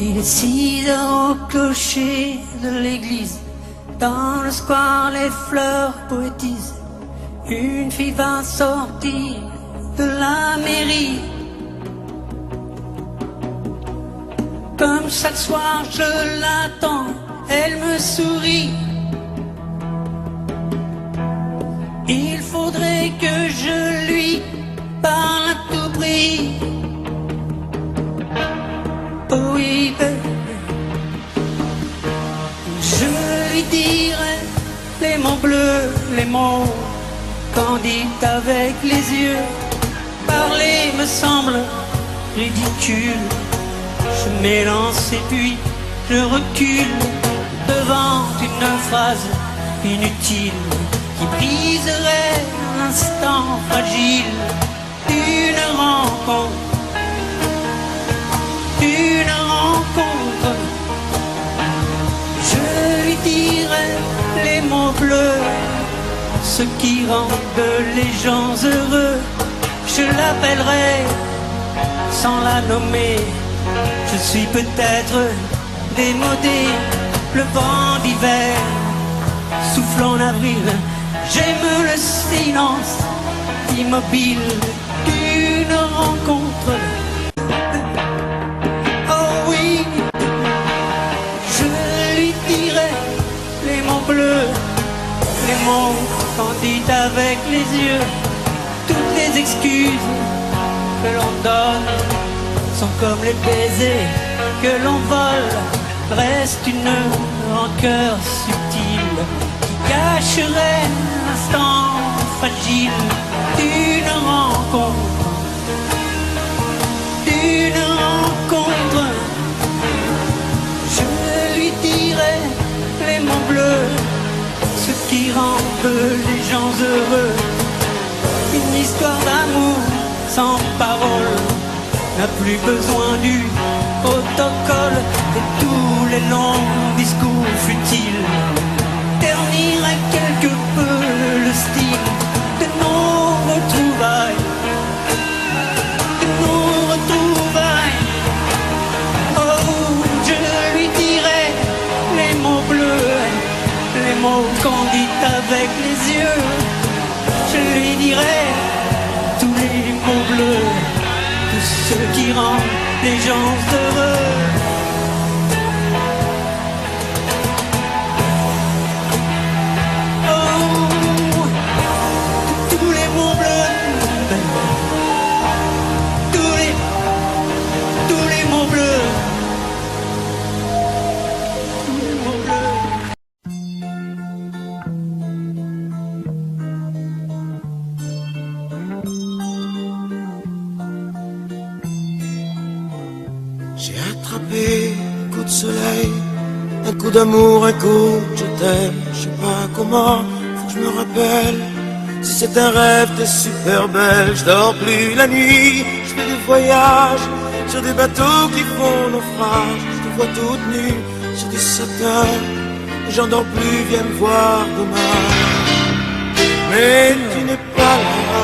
Il est 6 heures au clocher de l'église. Dans le square, les fleurs poétisent. Une fille va sortir de la mairie. Comme chaque soir, je l'attends, elle me sourit. Il faudrait que je lui parle à tout prix. Oh oui, je lui dirai les mots bleus, les mots candides avec les yeux. Parler me semble ridicule. Je m'élance et puis je recule devant une phrase inutile qui briserait l'instant fragile d'une rencontre. Une rencontre, je lui dirai les mots bleus, ce qui rendent les gens heureux. Je l'appellerai sans la nommer. Je suis peut-être démodé, le vent d'hiver souffle en avril. J'aime le silence immobile d'une rencontre. Les mots candides avec les yeux. Toutes les excuses que l'on donne sont comme les baisers que l'on vole. Reste une rancœur subtile qui cacherait l'instant fragile d'une rencontre. D'une rencontre, je lui dirai les mots bleus, ce qui rendent les gens heureux. Une histoire d'amour sans parole n'a plus besoin du protocole. Et tous les longs discours futiles terniraient quelque peu le style de nos retrouvailles. De nos retrouvailles. Oh, je lui dirai les mots bleus, les mots candides avec les yeux. Je lui dirai tous les mots bleus, tous ceux qui rendent les gens heureux. Oh, tous les mots bleus, tous les mots bleus. J'ai attrapé un coup de soleil, un coup d'amour, un coup de je t'aime. Je sais pas comment, faut que je me rappelle. Si c'est un rêve, t'es super belle. Je dors plus la nuit, je fais des voyages sur des bateaux qui font naufrage. Je te vois toute nue sur du satin, et j'en dors plus, viens me voir demain. Mais tu n'es pas là,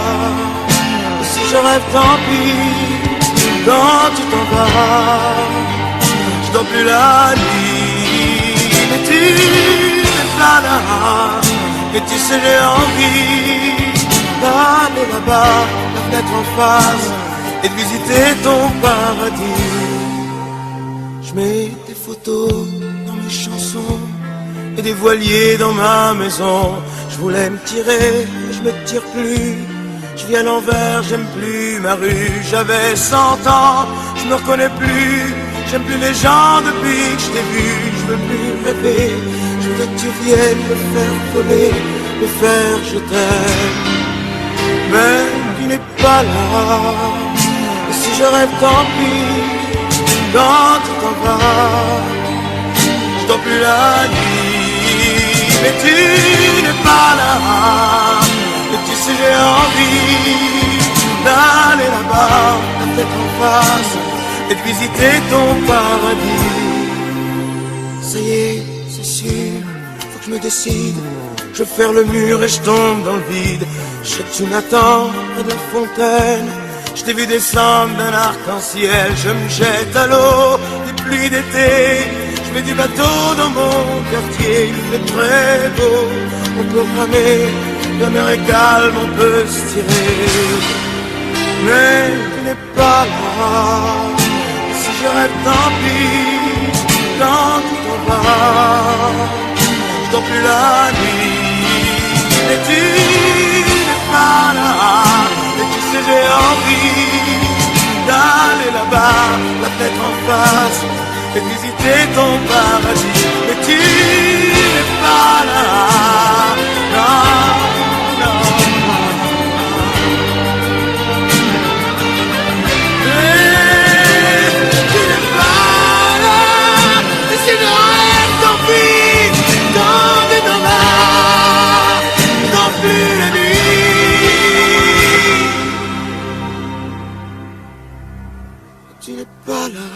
et si je rêve, tant pis. Quand tu t'en vas, je dors plus la nuit. Mais tu n'es pas là, et tu sais j'ai envie d'aller là-bas, la fenêtre en face, et de visiter ton paradis. Je mets des photos dans mes chansons et des voiliers dans ma maison. Je voulais me tirer, mais je me tire plus. Je vis à l'envers, j'aime plus ma rue. J'avais 100 ans, je me reconnais plus. J'aime plus les gens depuis que je t'ai vu. Je veux plus rêver, je veux que tu viennes me faire voler, me faire je t'aime. Mais tu n'es pas là, et si je rêve tant pis. Quand tu t'en vas, je dors plus la nuit. Mais tu n'es pas là, et tu sais j'ai envie d'aller là-bas, la tête en face, et de visiter ton paradis. Ça y est, c'est sûr, faut que je me décide. Je vais faire le mur et je tombe dans le vide. Je sais que tu m'attends près de la fontaine. Je t'ai vu descendre d'un arc-en-ciel, je me jette à l'eau des pluies d'été. Je mets du bateau dans mon quartier, il fait très beau. On peut ramer, la mer est calme, on peut se tirer. Mais tu n'es pas là, si je rêve tant pis, quand tu t'en vas, je dors plus la nuit. Et tu n'es pas là, et tu sais j'ai envie d'aller là-bas, la tête en face, et visiter ton paradis. Mais tu n'es pas là, non, non. Et tu n'es pas là, et si je rêve tant pis, quand tu t'en vas, non plus la nuit. Tu n'es pas là.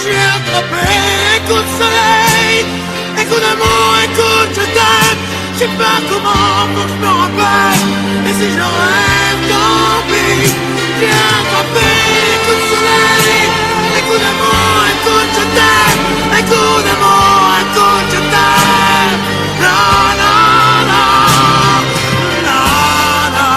J'ai attrapé un coup de soleil, un coup d'amour, un coup de je t'aime. Je sais pas comment, faut que je me rappelle. Et si je rêve, tant pis. J'ai attrapé un coup de soleil, un coup d'amour, un coup de je t'aime. Un coup d'amour, un coup de je t'aime. Non, non, non, non, non.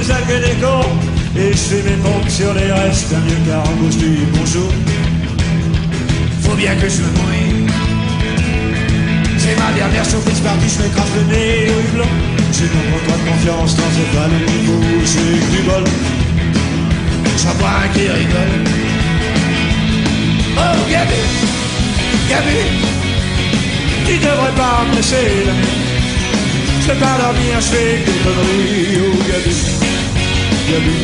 des algues et des corps. Et je fais mes pompes sur les restes d'un vieux carambouche du bonjour. Faut bien que je me mouille. C'est ma dernière surprise partie, je m'écrase le nez au hublot. J'ai pas trop de confiance dans ce bal au niveau, j'ai que du bol. J'en vois un qui rigole. Oh Gabi, Gabi, tu devrais pas me laisser la nuit. Je vais pas dormir, je fais que des conneries. Oh Gabi, Gabi,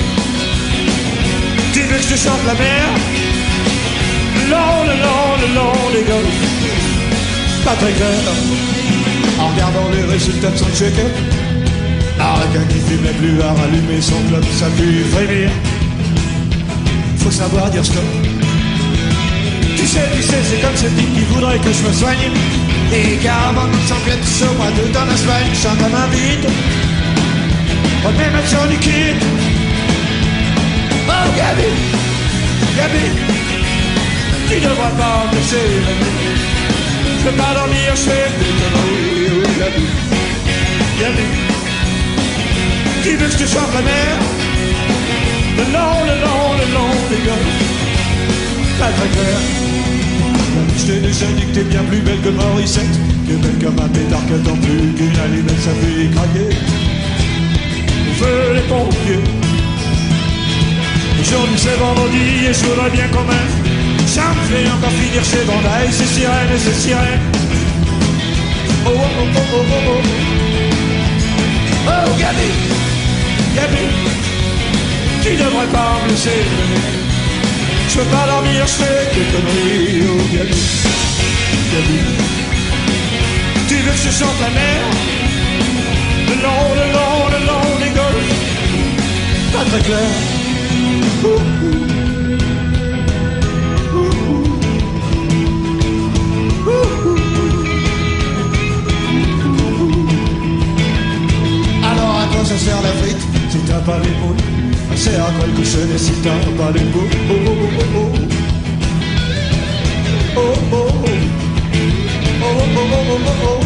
tu veux que je te chante la mer? Le long des golfs. Pas très clair. En regardant les résultats de son check-up, un requin qui fumait plus à rallumer son club, ça pue frémir. Faut savoir dire stop. Tu sais, c'est comme ce type qui voudrait que je me soigne. Et carrément, nous sommes bien tous au mois d'août en Espagne, chante à ma vite. On met mettre sur du kit. Oh Gabi, Gabi, tu devrais pas me laisser la nuit. Je peux pas dormir, je fais des conneries. Oh Gabi, Gabi, tu veux que je te chante la mer? Le long des golfs. Pas très clair. Je t'ai déjà dit que t'es bien plus belle que Morissette, que belle comme un pétard que tant plus qu'une allumette, ça fait craquer. On veut les pompiers. Aujourd'hui c'est vendredi et je voudrais bien quand même. Ça me fait encore finir chez Vanda et c'est sirène et c'est sirène. Oh oh oh oh oh oh oh. Oh Gabi, Gabi, tu devrais pas me laisser. Je peux pas dormir, je fais des conneries. Oh Gabi, Gabi, tu veux que je chante la mer? Le long des golfs. Pas très clair. Alors à quoi ça sert la frite si t'as pas les boules? Ça sert à quoi le cochonnet si t'as pas les boules? Oh oh oh oh oh oh oh oh oh oh oh oh oh.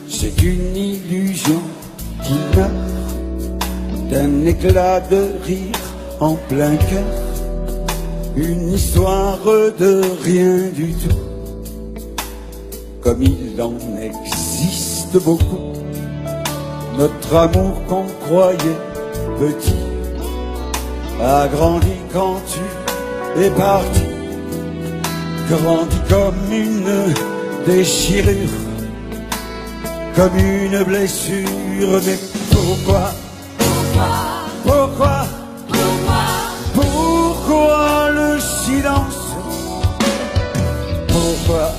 C'est une illusion qui meurt d'un éclat de rire en plein cœur. Une histoire de rien du tout, comme il en existe beaucoup. Notre amour qu'on croyait petit a grandi quand tu es parti, grandi comme une déchirure, comme une blessure. Mais pourquoi, pourquoi, pourquoi le silence? Pourquoi,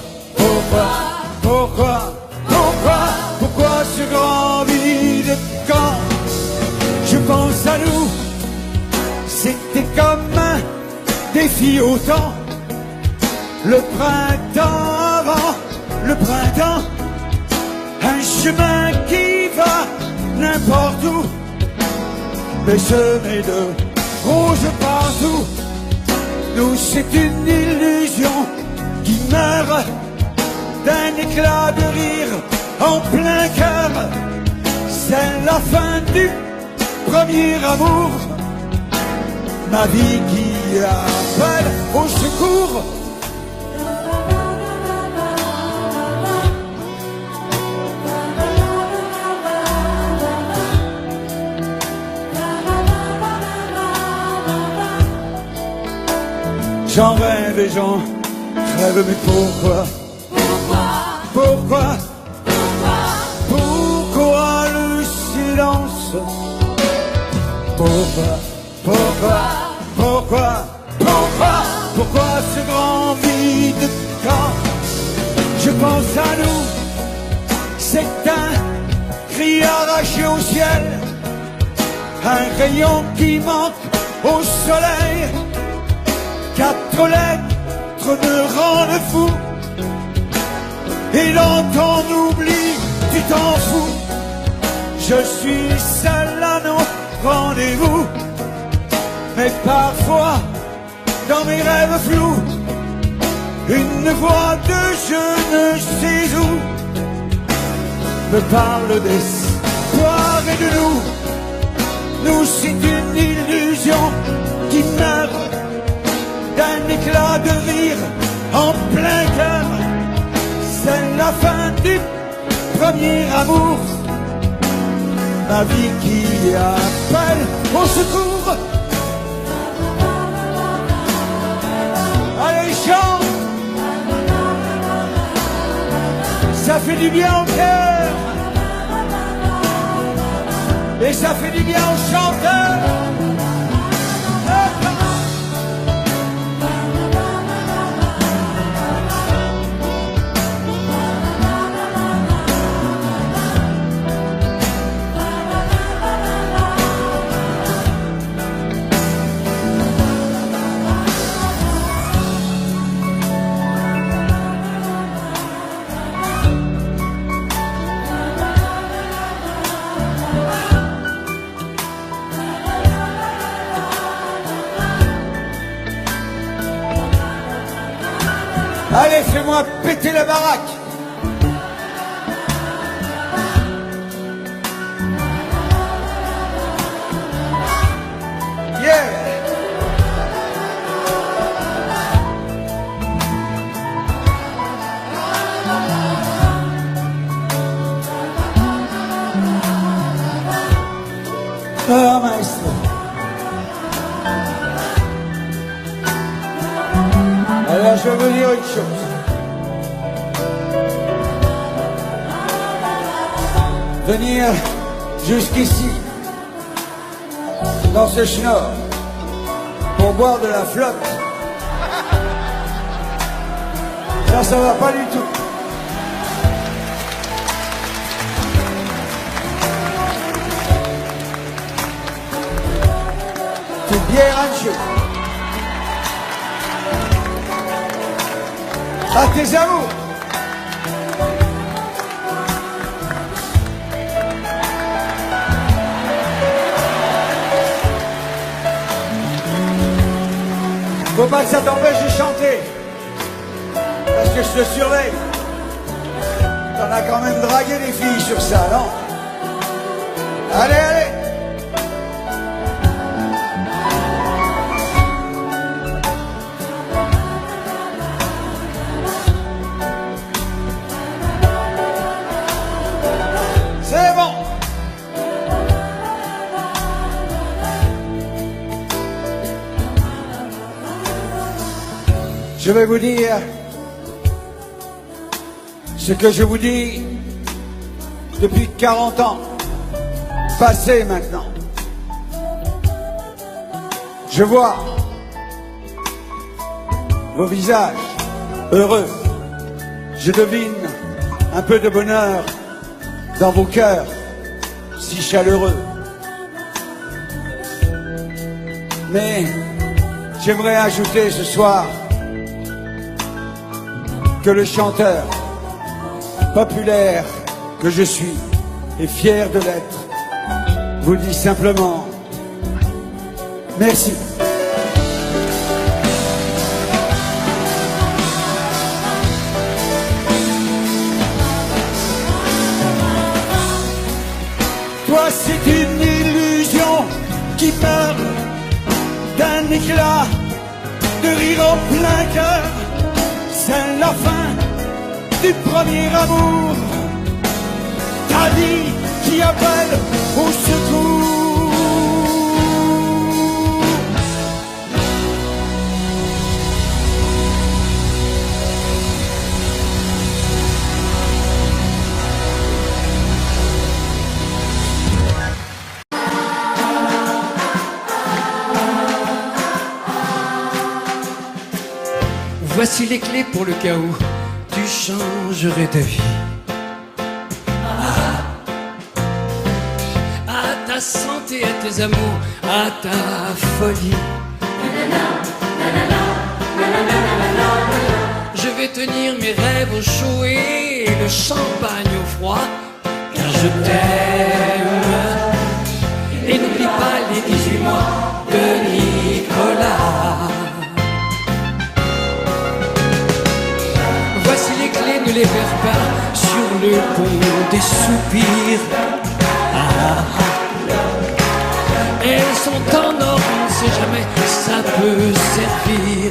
pourquoi ce grand vide quand je pense à nous? C'était comme un défi au temps, le printemps avant le printemps. Un chemin qui va n'importe où, mais semé de roses partout. Nous, c'est une illusion qui meurt d'un éclat de rire en plein cœur. C'est la fin du premier amour. Ma vie qui appelle au secours. J'en rêve et j'en rêve, mais pourquoi? Pourquoi? Pourquoi le silence? Pourquoi ce grand vide quand je pense à nous? C'est un cri arraché au ciel, un rayon qui manque au soleil. 4 lettres me rendent fou, et dans ton oubli, tu t'en fous. Je suis seul à nos rendez-vous, mais parfois, dans mes rêves flous, une voix de je ne sais où me parle d'espoir et de nous. Nous, c'est une illusion qui meurt d'un éclat de rire en plein cœur. C'est la fin du premier amour. Ma vie qui appelle au secours. Allez, chante! Ça fait du bien au cœur. Et ça fait du bien aux chanteurs. Allez, fais-moi péter la baraque. Yeah. Ah, maestro. Alors je vais vous dire une chose. Venir jusqu'ici, dans ce schnorr, pour boire de la flotte, ça va pas du tout. C'est bien ranché. À tes amours. Faut pas que ça t'empêche de chanter. Parce que je te surveille. T'en as quand même dragué des filles sur ça, non? Allez, allez! C'est bon! Je vais vous dire ce que je vous dis depuis 40 ans, passé maintenant. Je vois vos visages heureux. Je devine un peu de bonheur dans vos cœurs si chaleureux. Mais j'aimerais ajouter ce soir que le chanteur populaire que je suis et fier de l'être vous dit simplement merci. éclat de rire au plein cœur. C'est la fin du premier amour. Ta vie qui appelle au secours. Voici les clés pour le cas où tu changerais ta vie. À ta santé, à tes amours, à ta folie. Je vais tenir mes rêves au chaud et le champagne au froid, car je t'aime. Et n'oublie pas les 18 mois de Nicolas. Voici les clés, ne les perds pas sur le pont des soupirs. Elles sont en or, on ne sait jamais, ça peut servir.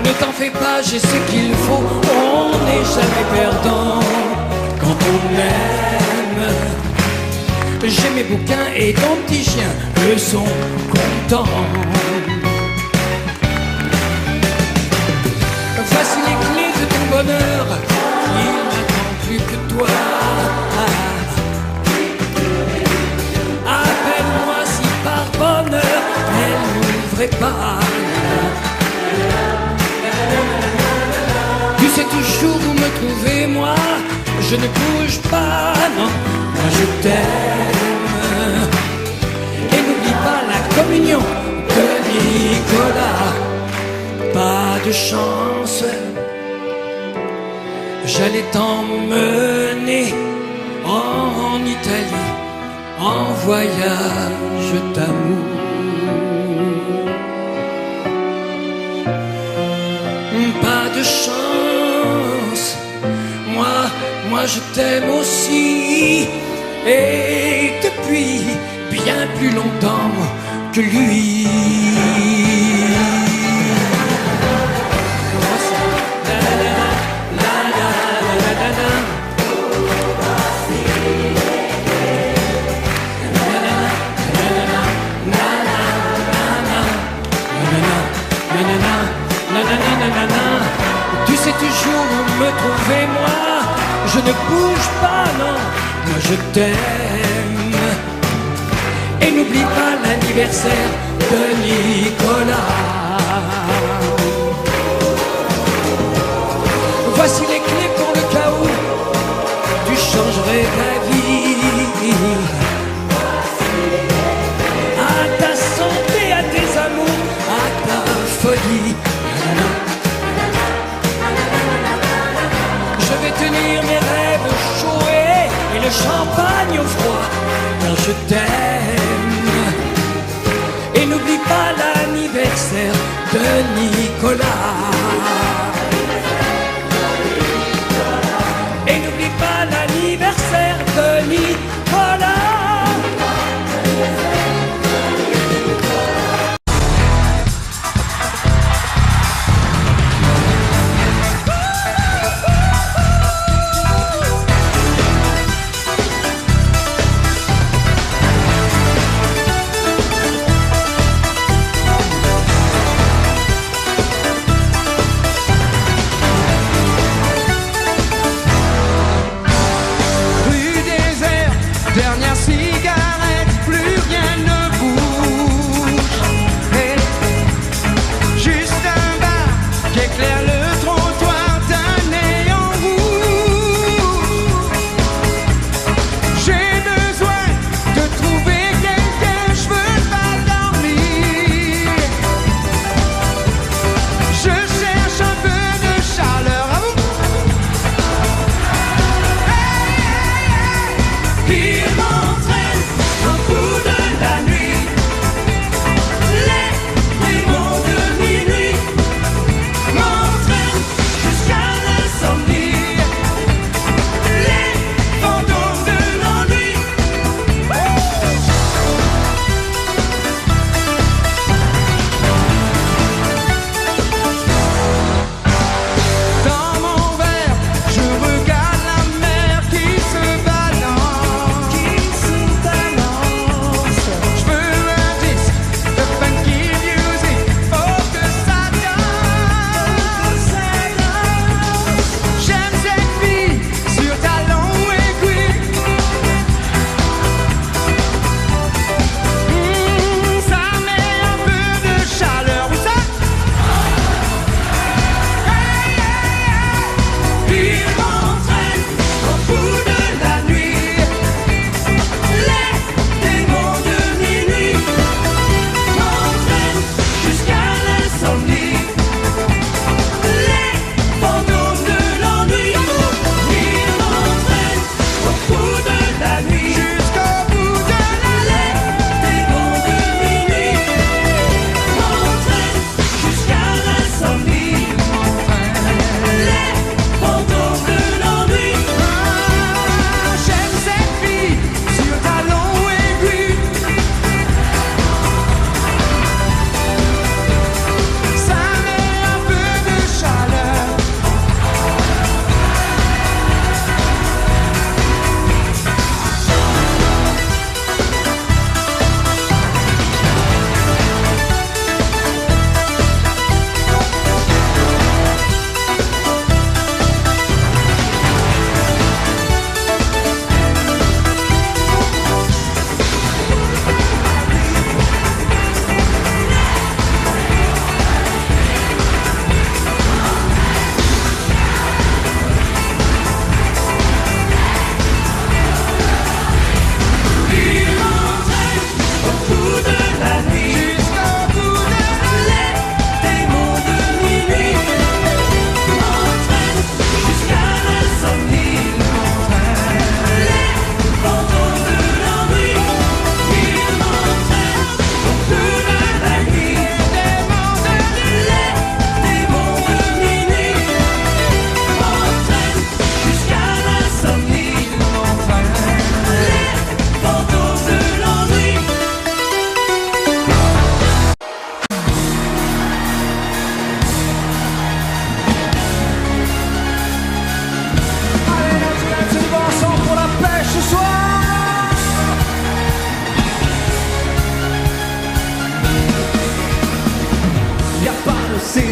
Ne t'en fais pas, j'ai ce qu'il faut, on n'est jamais perdant quand on aime. J'ai mes bouquins et ton petit chien, eux sont contents. Voici les clés de ton bonheur, il n'attend plus que toi. Appelle-moi si par bonheur elle n'ouvrait pas. Tu sais toujours où me trouver, moi je ne bouge pas, non, moi je t'aime. Et n'oublie pas la communion de Nicolas. Pas de chance, j'allais t'emmener en Italie, en voyage d'amour. Pas de chance, moi je t'aime aussi, et depuis bien plus longtemps que lui. Tu sais toujours où me trouver, moi je ne bouge pas, non, moi je t'aime. Et n'oublie pas l'anniversaire de Nicolas. Voici les clés pour le cas où tu changerais ta vie. À ta santé, à tes amours, à ta folie. Je vais tenir mes rêves au chaud et le champagne au froid, car je t'aime. Et n'oublie pas l'anniversaire de Nicolas. Et n'oublie pas l'anniversaire de Nicolas.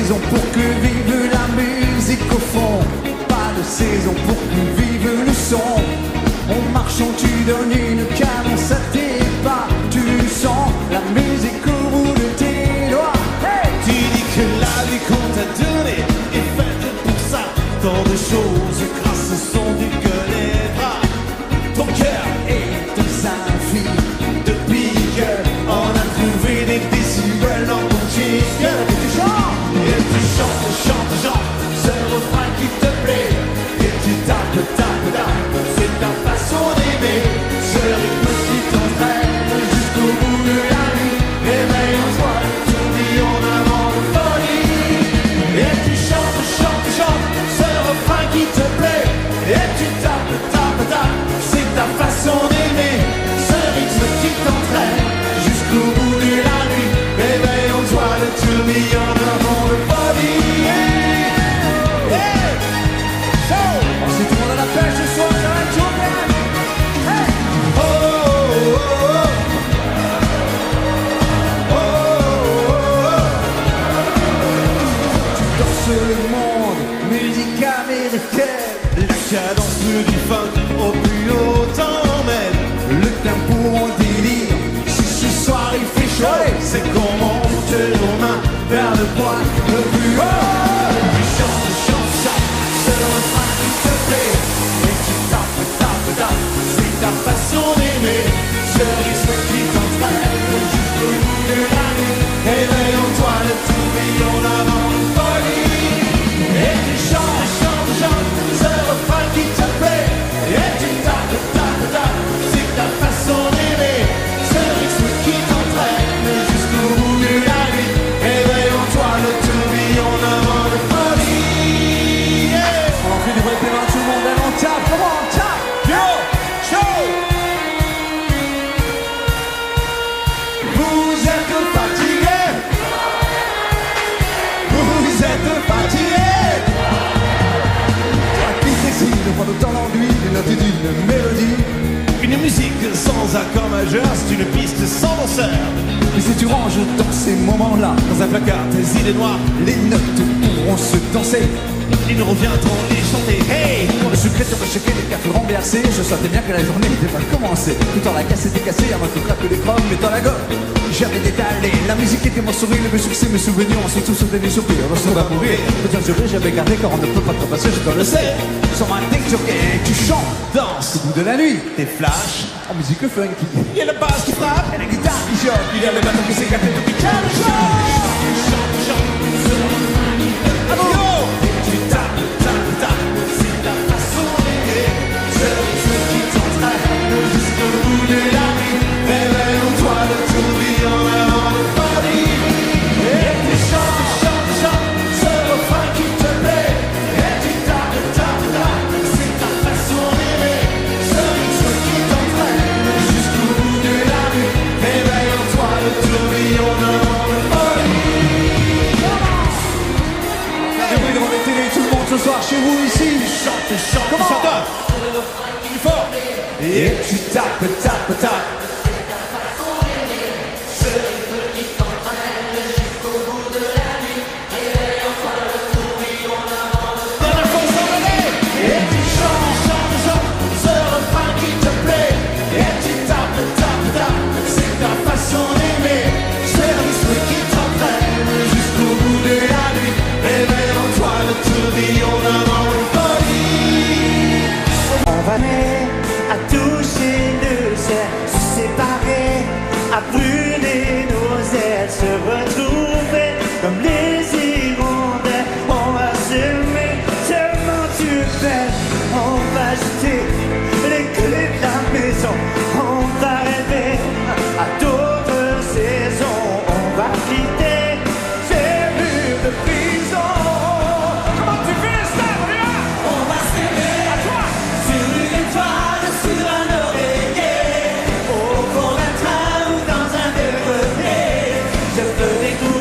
saison pour que vive la musique au fond. Pas de saison pour que vive le son. En marchant tu donnes une cadence à tes pas. Tu sens la musique au bout de tes doigts. Hey! Tu dis que la vie qu'on t'a donnée est faite pour ça. Tant de choses grâce au son du gueule les bras. Ton cœur Et de symphonie de pique, on a trouvé des décibels dans ton chic. et tu chantes. Et tu chantes, chantes, chantes ce refrain qui te plaît. Et tu tapes, tapes, tapes, c'est ta façon d'aimer. Ce rythme qui t'entraîne jusqu'au bout de la nuit. Éveille en toi le tourbillon d'un vent de folie. Et tu chantes, chantes, chantes ce refrain qui te plaît. Et tu tapes, tapes, tapes, c'est ta façon d'aimer. Ce rythme qui t'entraîne jusqu'au bout de la nuit. Éveille en toi le tourbillon d'un vent de folie. Hey! So! On s'est tout le monde à la pêche ce soir, ça va être chaud, man. Hey! Oh, oh, oh, oh. Oh, oh, Tu danses le monde, musique américaine. La cadence du funk au plus haut t'emmène. Le tempo en délire. Si ce soir il fait chaud, Ouais. c'est qu'on monte nos mains vers le point le plus haut. Tu chantes, chantes, chantes, c'est le refrain qui te plaît. Et tu tapes, tapes, tapes, c'est ta façon d'aimer. Ce rythme qui t'entraîne jusqu'au bout de la nuit. Éveille en toi le tourbillon d'un vent de folie. Et tu chantes, chantes, chantes, ce refrain qui te plaît. Et tu tapes, tapes, tapes, c'est ta façon d'aimer. Ce rythme qui t'entraîne jusqu'au bout de la nuit. Éveille en toi le tourbillon d'un vent de folie. Yeah. On fait du vrai paiement tout le monde, allez, on tape, comment on tape? Yo, show. Vous êtes fatigué. Vous êtes fatigué. La piste décide de prendre autant l'ennui des notes d'une mélodie. Une musique sans accord majeur, c'est une piste sans danseur. Et si tu ranges dans ces moments-là, Dans un placard, tes idées noires, les notes pourront se danser. ils nous reviendront les chanter. Hey! Pour le secrétaire de choquer les cafés renversés, je sentais bien que la journée n'était pas commencée. Tout en la casse était cassée, avant tout craque les chromes, mais dans la gomme. J'avais détalé, la musique était mon sourire, mes succès, mes souvenirs, ensuite tout sautait des soupirs. Lorsqu'on va mourir, peut-être que j'avais gardé car on ne peut pas trop passer, je dois le sais. Sur ma tête jockey, tu chantes, Danse, au bout de la nuit, tes flashs, en musique funky. il y a la basse qui frappe, Et la guitare qui joue, il y a le bateau qui s'écarte et tout qui chante, chante, chante. Yo! Tu tapes, tapes, tapes, c'est ta façon d'aimer. Ce rythme qui t'entraîne jusqu'au bout de la nuit. Réveille en toi le tourbillon d'un vent de folie. Et tu chantes, chantes, chantes, ce refrain qui te plaît. Et tu tapes, tapes, tapes, c'est ta façon d'aimer. Ce rythme qui t'entraîne jusqu'au bout de la nuit. Réveille en toi le tourbillon d'un vent de folie. Et oui, devant les télés, tout le monde ce soir chez vous ici. Chante, chante, Comment? chante. Plus fort. Et tu tapes, tapes, tapes. Dernière fois, on s'en allait. Et tu chantes, chantes, chantes, ce refrain qui te plaît. Et tu tapes, tapes, tapes, c'est ta façon d'aimer. Ce rythme qui t'entraîne jusqu'au bout de la nuit. Réveille en toi le tourbillon d'un vent de folie. On va naître à toucher le ciel, se séparer, à brûler nos ailes, se retrouver comme les hirondelles. On va s'aimer tellement tu es belle. On va jeter les clés de la maison. On va rêver à d'autres saisons. On va quitter ces murs de prison. Comment tu fais ça, Brian? On va s'aimer à toi sur une étoile, sur un oreiller, au fond d'un train ou dans un vieux grenier. Je veux découvrir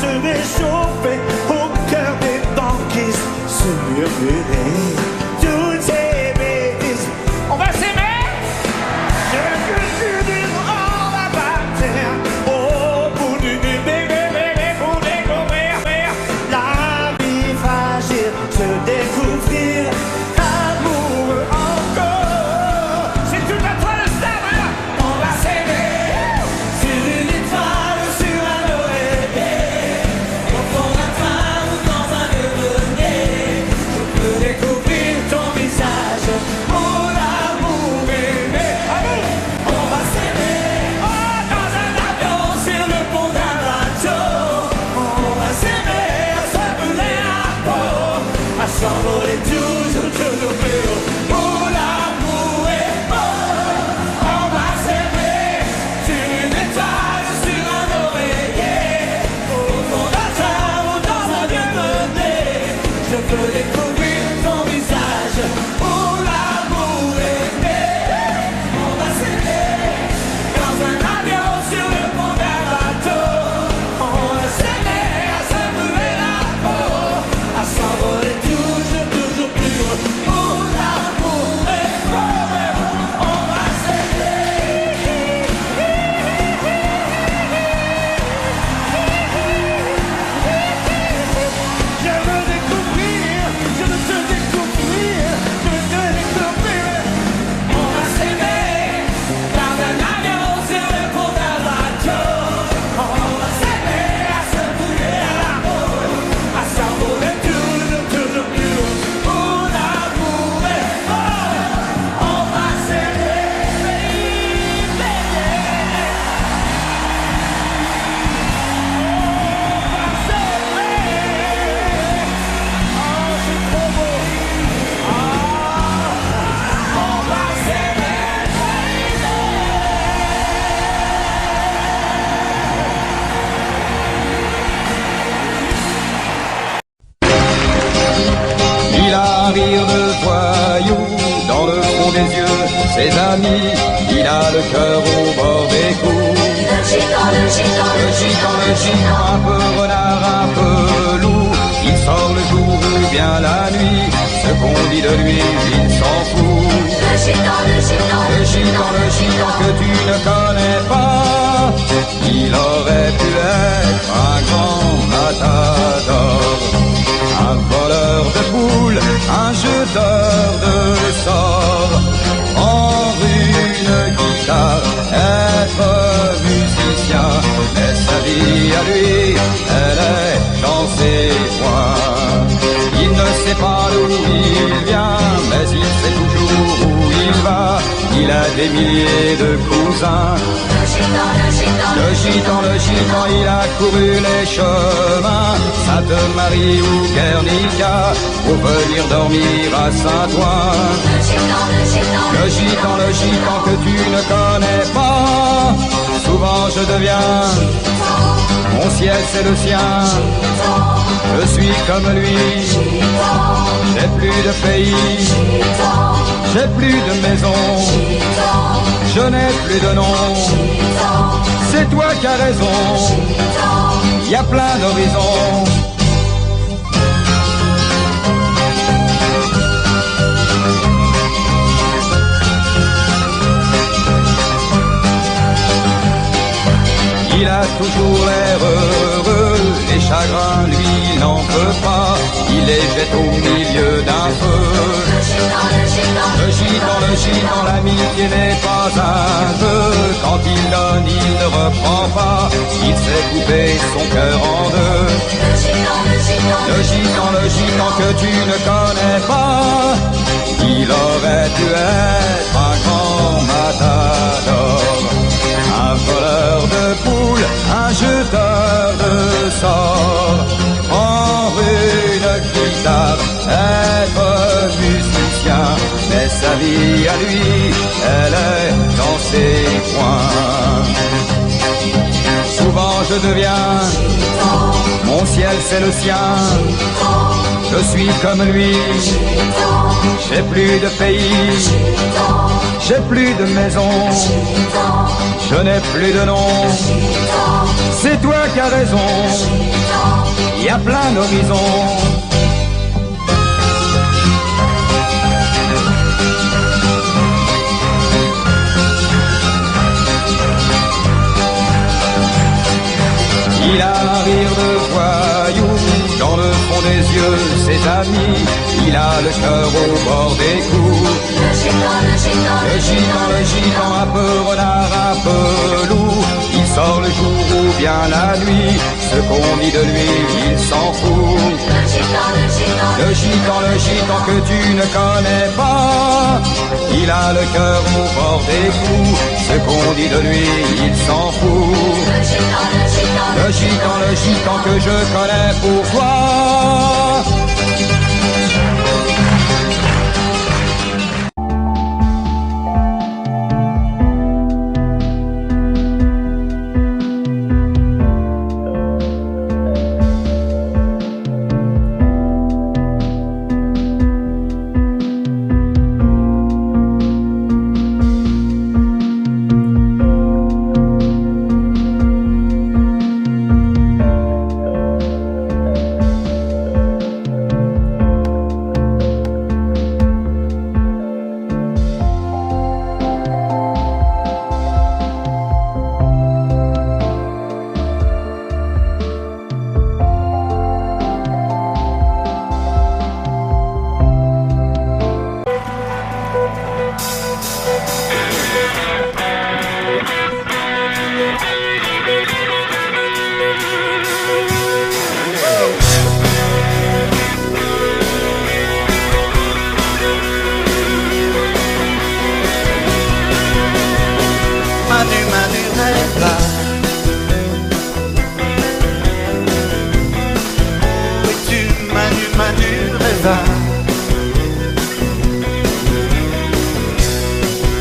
se réchauffer au cœur des banquises, se murmurer toutes ces bêtises. On va s'aimer, je veux que tu dises on va partir au bout du bébé pour découvrir la vie fragile, se découvrir amoureux encore. C'est tout à toi le savoir. On va s'aimer sur une étoile, sur un oreiller, au fond d'un train ou dans un grenier. Je peux découvrir ton visage, mon amour aimé. On va s'aimer dans un avion, sur le pont d'un bateau. On va s'aimer à se brûler la peau, à s'envoler toujours plus haut. Mon amour est beau. On va s'aimer sur une étoile, sur un oreiller, au fond d'un train ou dans un vieux grenier. Je peux découvrir ton visage, mon amour aimé. On va s'aimer dans un avion, sur le pont d'un bateau. On va s'aimer à se brûler la peau, à s'envoler toujours plus haut. Mon amour est beau. On va s'aimer. Je veux découvrir, je veux te découvrir, je veux te découvrir. On va s'aimer dans un avion, sur le pont d'un bateau. On va s'aimer à se brûler la peau, à s'envoler toujours plus haut. Mon amour est beau. On va s'aimer, baby. Oh, c'est trop beau. On va s'aimer, Il a un rire de voyou dans le fond des yeux, ses amis, il a le cœur au bord des coups. Le gitan, un peu renard, un peu loup, il sort le jour ou bien la nuit, ce qu'on dit de lui, il s'en fout. Le gitan que tu ne connais pas, il aurait pu être un grand matador, un voleur de poules, un jeteur de sorts, prendre une guitare, être musicien, mais sa vie à lui, elle est dans ses poings. Il ne sait pas d'où il vient, mais il sait toujours où il va, il a des milliers de cousins. Le gitan, il a couru les chemins, Sainte-Marie ou Guernica, pour venir dormir à Saint-Ouen. Le gitan que tu ne connais pas, souvent je deviens, mon ciel c'est le sien. Je suis comme lui, j'ai plus de pays, j'ai plus de maison, je n'ai plus de nom. C'est toi qui as raison, y a plein d'horizons. Il a toujours l'air heureux, les chagrins lui il n'en veut pas, il les jette au milieu d'un feu. Le gitan, l'amitié n'est pas un jeu, quand il donne il ne reprend pas, il sait couper son cœur en deux. Le gitan que tu ne connais pas, il aurait dû être un grand matador, un voleur de poules, un jeteur de sorts, prendre une guitare, être musicien, mais sa vie à lui, elle est dans ses poings. Souvent je deviens, mon ciel c'est le sien, je suis comme lui, j'ai plus de pays, j'ai plus de maison, je n'ai plus de nom. C'est toi qui as raison, y a plein d'horizons. Il a un rire de voyou, dans le fond des yeux, ses amis. Il a le cœur au bord des coups. Le gitan, un peu renard, un peu loup. Il sort le jour ou bien la nuit. Ce qu'on dit de lui, il s'en fout. Le gitan que tu ne connais pas. Il a le cœur au bord des coups. Ce qu'on dit de lui, il s'en fout. Le gitan que je connais, pourquoi?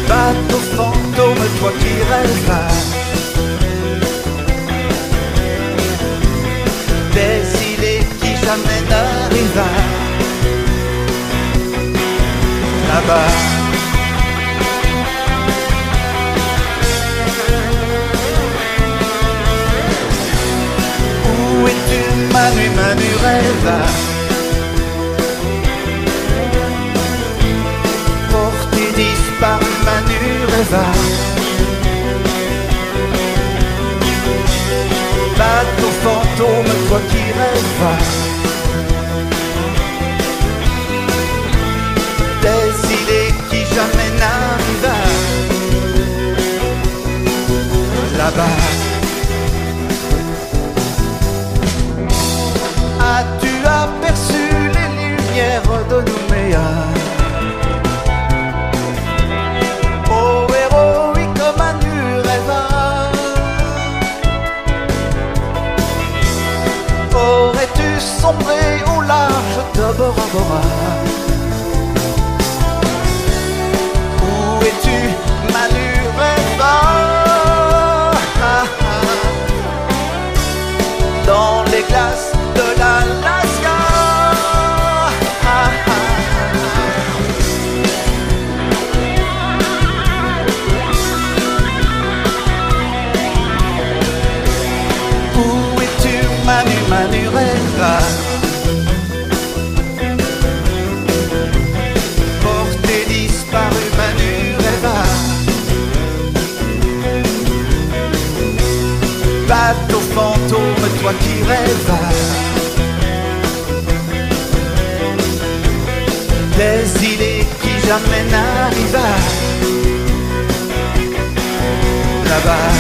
Bateau fantôme, toi qui rêves, des îles qui jamais n'arrivent là-bas. Où es-tu, Manu, rêve? Disparu, Manu, rêve. Bateau fantôme, toi qui rêves, des îles qui jamais n'arrivent là-bas. As-tu aperçu les lumières de Nouméa? Aurais-tu sombré au large de Bora Bora? Où es-tu, Manu, rêve? Dans les glaces de l'Alaska. Manu, rêve. Porté disparu, Manu, rêve. Bateau fantôme, toi qui rêves, des îles qui jamais n'arrivent là-bas.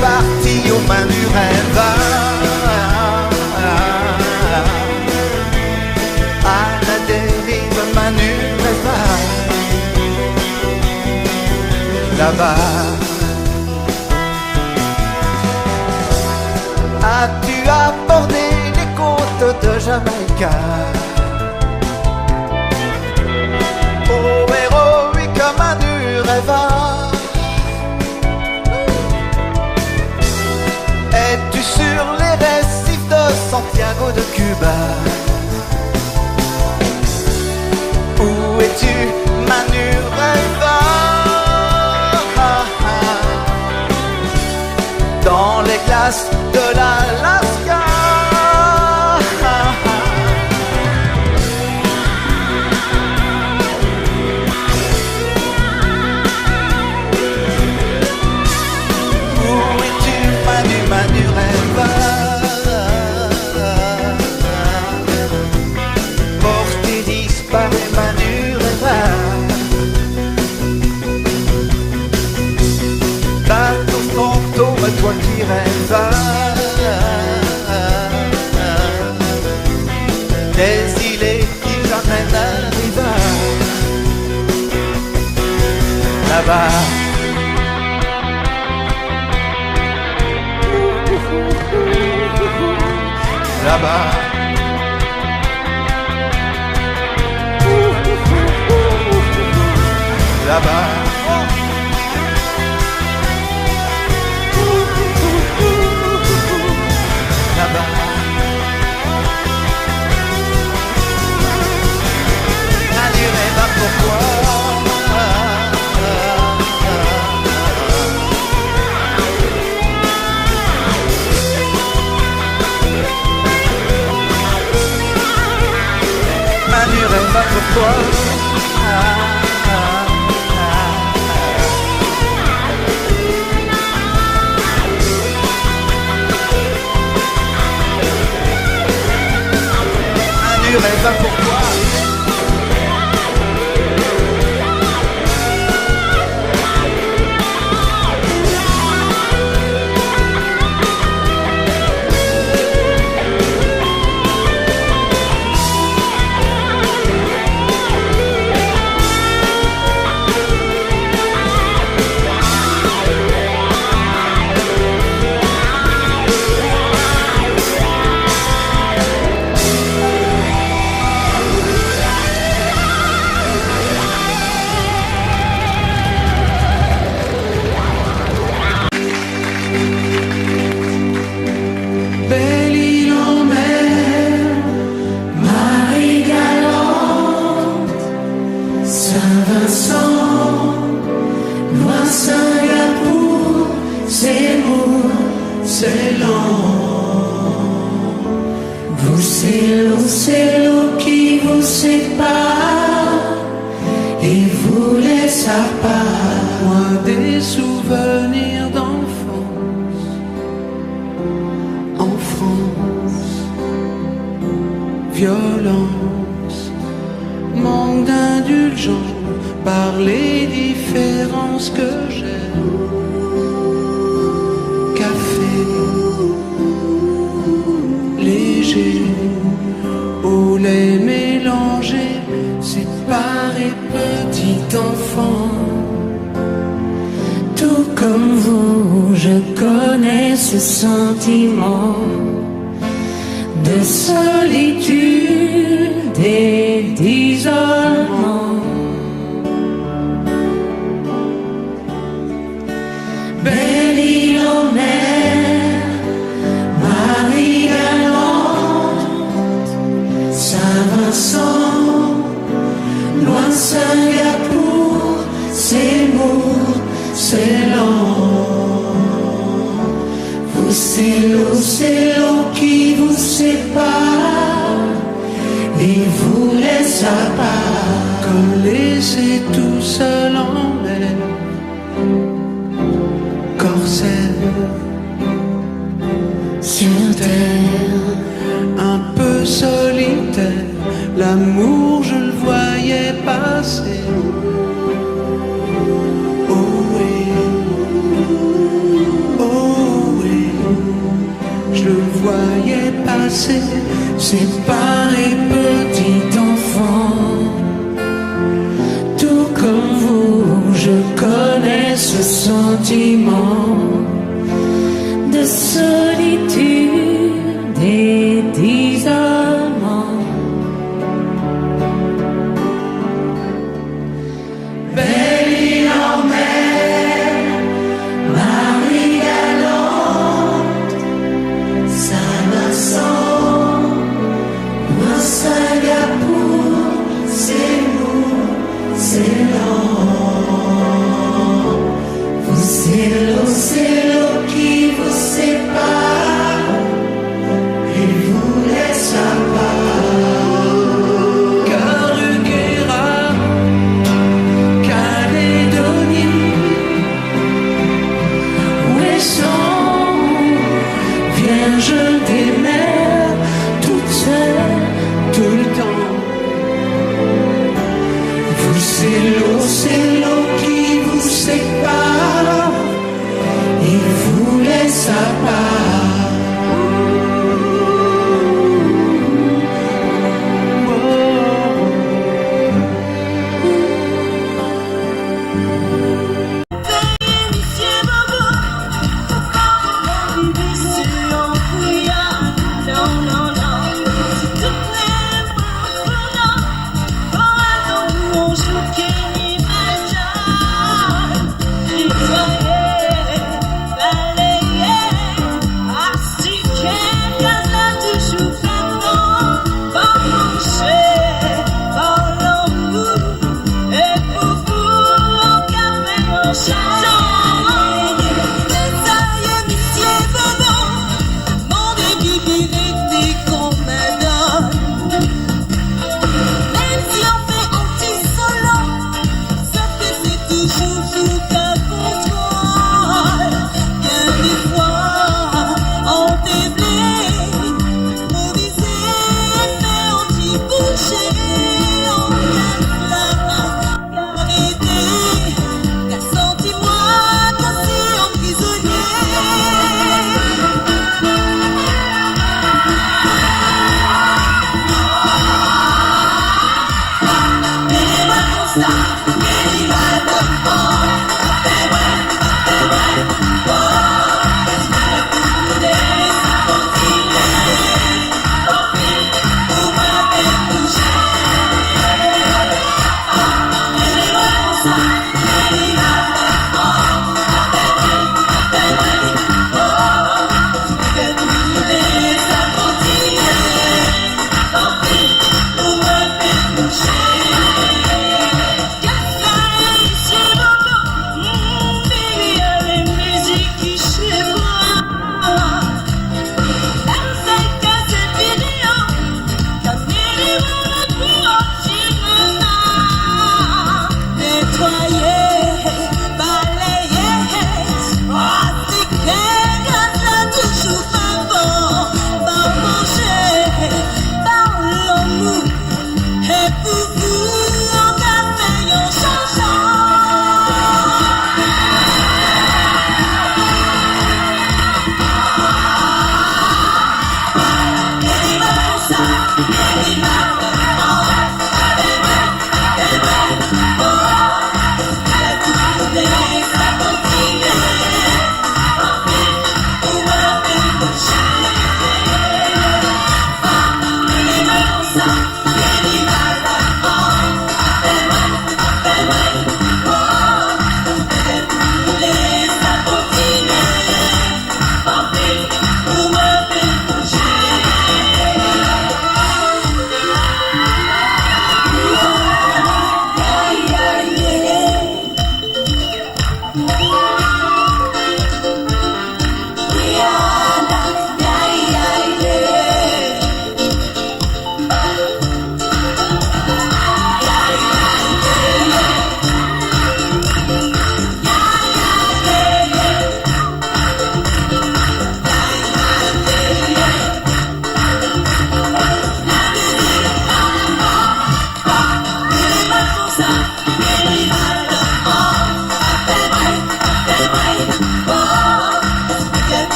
Parti aux mains du rêve, à la dérive, Manu, rêve. Là-bas, as-tu abordé les côtes de Jamaïque? Oh, héroïque, Manu, rêve. Es-tu sur les récifs de Santiago de Cuba? Où es-tu, Manu, rêve? glace de l'Alaska. Où es-tu, Manu, Manu rêveur? Porté disparu, Manu rêveur. Bateau fantôme, toi qui rêves, des îlets qui jamais n'arrivent là-bas. Là-bas. Là-bas. Là-bas. Manu rêve pourquoi? Manu rêve pourquoi? Manu rêve pourquoi? C'est l'eau qui vous sépare et vous laisse à part. Loin des souvenirs d'enfance, en France, violence, manque d'indulgence par les différences que j'ai. Café léger, au lait mélangé, séparé petit enfant. Tout comme vous, je connais ce sentiment de solitude et d'isolement. Belle île en mer, Marie Saint-Vincent, loin Singapour, c'est lourd, c'est lent. Vous, c'est l'eau qui vous sépare et vous laisse à part. Comme laissé tout seul en mer, corsaire, sur terre, un peu solitaire, l'amour je le voyais passer. Oh oui, je le voyais passer, séparé petit enfant. Tout comme vous, je connais ce sentiment de solitude et d'isolement. Belle île en mer, Marie galante, Saint-Vincent, loin Singapour, c'est lourd, c'est lent. Vous, c'est l'océan c'est l'eau qui vous sépare et vous laisse à part.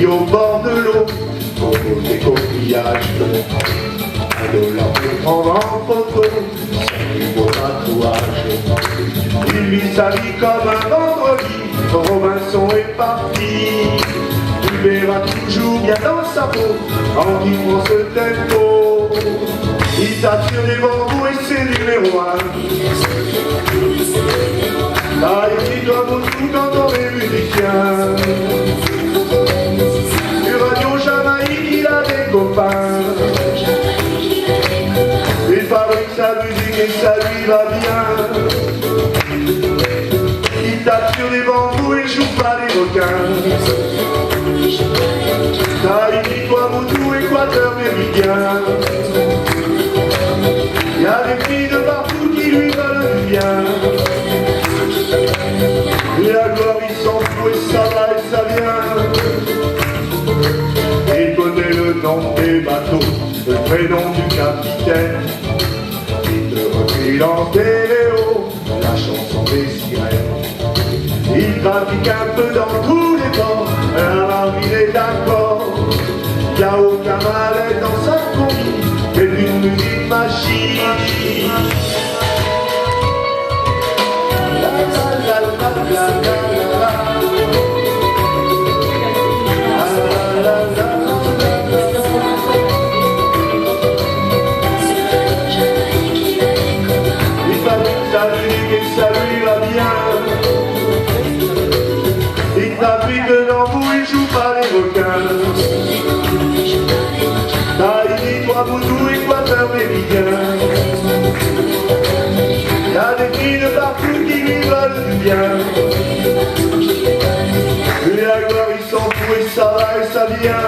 Au bord de l'eau, au des coquillages, $1 pour prendre en photo, du beau tatouage. Il vit sa vie comme un vendredi, Robinson est parti. Tu verras toujours bien dans sa peau, quand il prend ce tempo. ça tire des bambous et c'est numéro 1. Ah, il doit beaucoup quand on est musicien. Du radio Jamaïque, il a des copains. Il fabrique sa musique et ça lui va bien. Il tape sur des bambous et joue pas les requins. Tahiti, Tuamotu, Équateur méridien. Il y a des filles de partout qui lui veulent du bien. Et la gloire il s'en fout et ça va et ça vient. Il connaît le nom des bateaux, le prénom du capitaine. Il te reprit dans Téléo, la chanson des sirènes. Il trafique un peu dans tous les ports, alors il est d'accord. Il n'y a aucun mal dans sa combi, mais d'une musique machine. La la la la la la la. Il fabrique sa musique et ça lui va bien. Il trafique dans vous, il joue pas les requins. Tahiti, Tuamotu, Équateur méridien. Y a des filles de partout qui lui veulent du bien. Et la gloire il s'en fout et ça va et ça vient.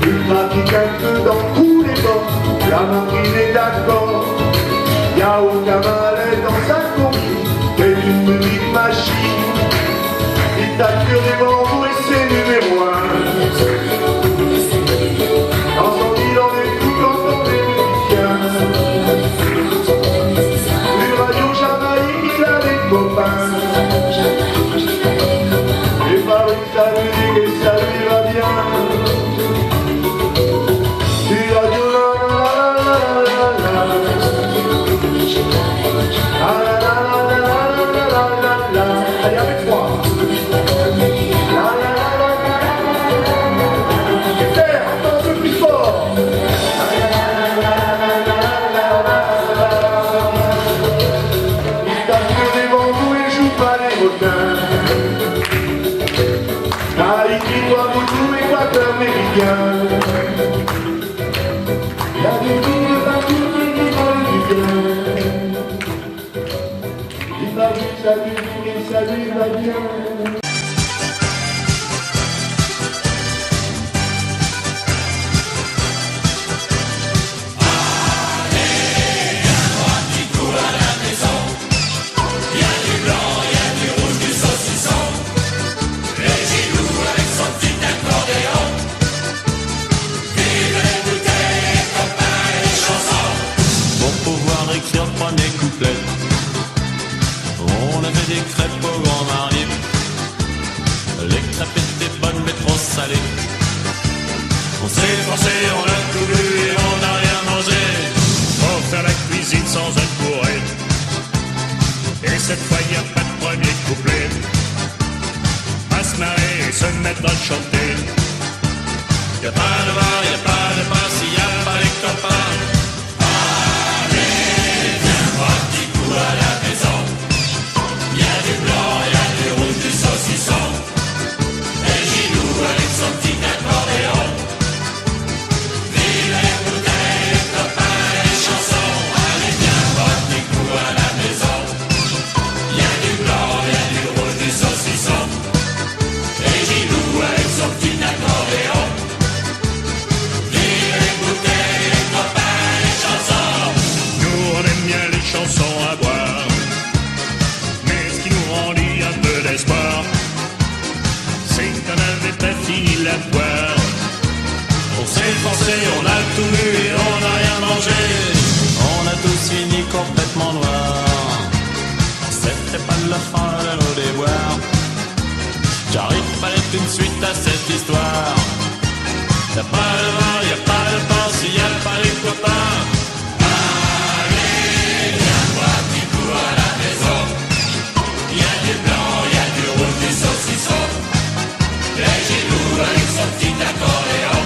Il pratique un peu dans tous les bords, la marine est d'accord. Y a aucun mal dans sa combi, mais une musique machine. Il tape sur des bambous et c'est numéro 1. Dans son île on est tout quand on est musicien. Du radio Jamaïque il a des copains. Il fabrique sa musique et ça lui va bien. Du radio la la la la la la. Ah la la la la la la la la. Allez avec moi. La la la la la la. Et faire un peu plus fort. Il tape sur des bambous et joue pas les requins. Tahiti, Tuamotu, Équateur méridien. Il y a des filles de partout qui lui veulent du bien. Il fabrique sa musique et ça lui va bien. Écrire le premier couplet. On avait des crêpes au grand mari. Les crêpes étaient bonnes mais trop salées. On s'est forcé, on a tout bu et on n'a rien mangé. Pour faire la cuisine sans un bourré. Et cette fois y a pas de premier couplet. À se marrer et se mettre à chanter. Y a pas de bar, y a pas de pain s'il y a pas les copains. À la maison, y a du blanc, y a du rouge, du saucisson. Et Gilou avec son petit accordéon. Vive les bouteilles, les copains, les chansons. Allez viens boire des coups à la maison. Y a du blanc, y a du rouge, du saucisson. Et Gilou avec son petit accordéon. Vive les bouteilles, les copains, les chansons. Nous on aime bien les chansons à boire. C'est qu'on avait pas fini la boire. On s'est forcé, on a tout bu et on n'a rien mangé. On a tous fini complètement noirs. C'était pas de la fin de nos déboires. J'arrive pas tout de suite à cette histoire. Y'a pas de vin, y'a pas de pain s'il y a pas les copains. Allez, viens boire un petit coup à la maison. Y'a du blanc, y'a du rouge, du saucisson. Les Gilou avec son petit accordéon.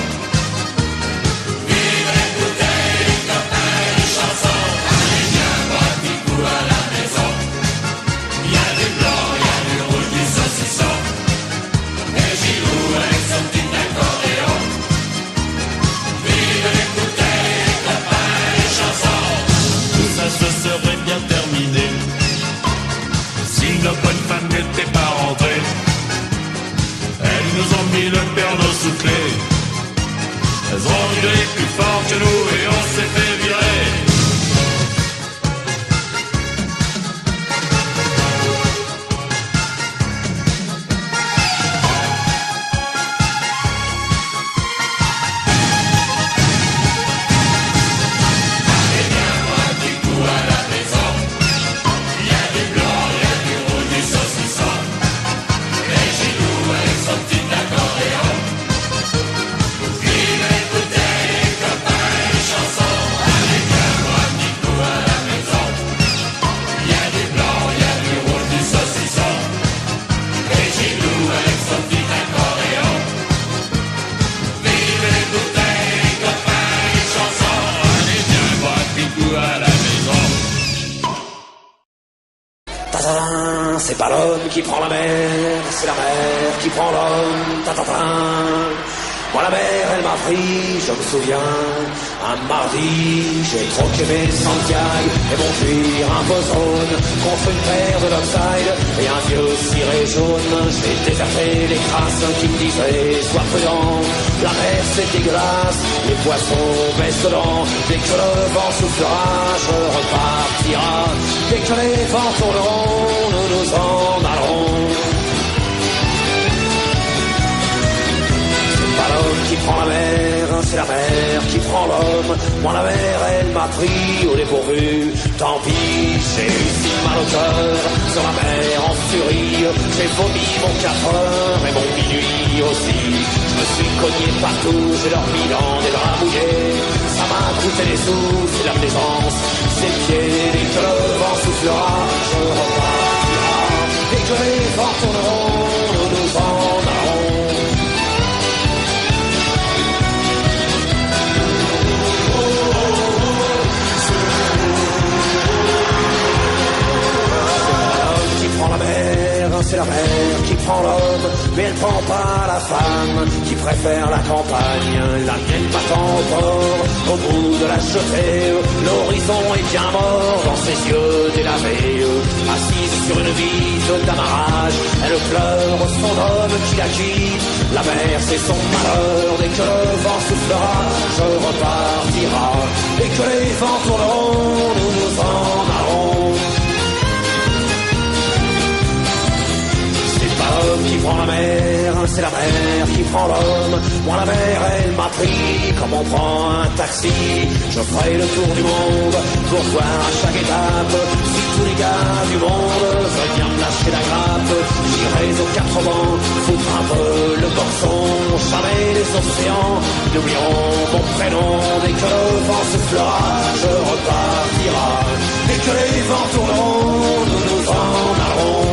Vive les bouteilles. genoux et on s'est fait virer. C'est pas l'homme qui prend la mer, c'est la mer qui prend l'homme. Moi la mer elle m'a pris, je me souviens, un mardi, j'ai troqué mes Santiago et mon cuir un peu jaune contre une paire de Lopside et un vieux ciré jaune. J'ai déserté les crasses qui me disaient sois prudent, la mer c'est dégueulasse, les poissons baissent dedans. Dès que le vent soufflera, je repartira. Dès que les vents tourneront, nous nous en allerons. C'est pas l'homme qui prend la mer, c'est la mer qui prend l'homme. Moi la mer elle m'a pris au dépourvu. Tant pis, j'ai eu si mal au cœur. Sur la mer en furie, j'ai vomi mon 4 heures et mon minuit aussi. Je me suis cogné partout, j'ai dormi dans des draps mouillés. Ça m'a coûté des sous, c'est la plaisance, c'est le pied. Dès que le vent soufflera, je repartira. Dès que les vents tourneront, nous nous en allerons. C'est la mer qui prend l'homme, mais elle prend pas la femme qui préfère la campagne. La mienne battant au port, au bout de la jetée, l'horizon est bien mort dans ses yeux délavés. Assise sur une vitre d'amarrage, elle pleure son homme qui la quitte. La mer c'est son malheur, dès que le vent soufflera, je repartira. Dès que les vents tourneront, nous nous en allerons. L'homme qui prend la mer, c'est la mer qui prend l'homme. Moi la mer elle m'a pris comme on prend un taxi. Je ferai le tour du monde pour voir à chaque étape si tous les gars du monde veulent bien me lâcher la grappe. J'irai aux 4 vents, foutre un peu le boxon. Jamais les océans n'oublieront mon prénom. Dès que le vent soufflera, je repartira. Dès que les vents tourneront, nous nous en allerons.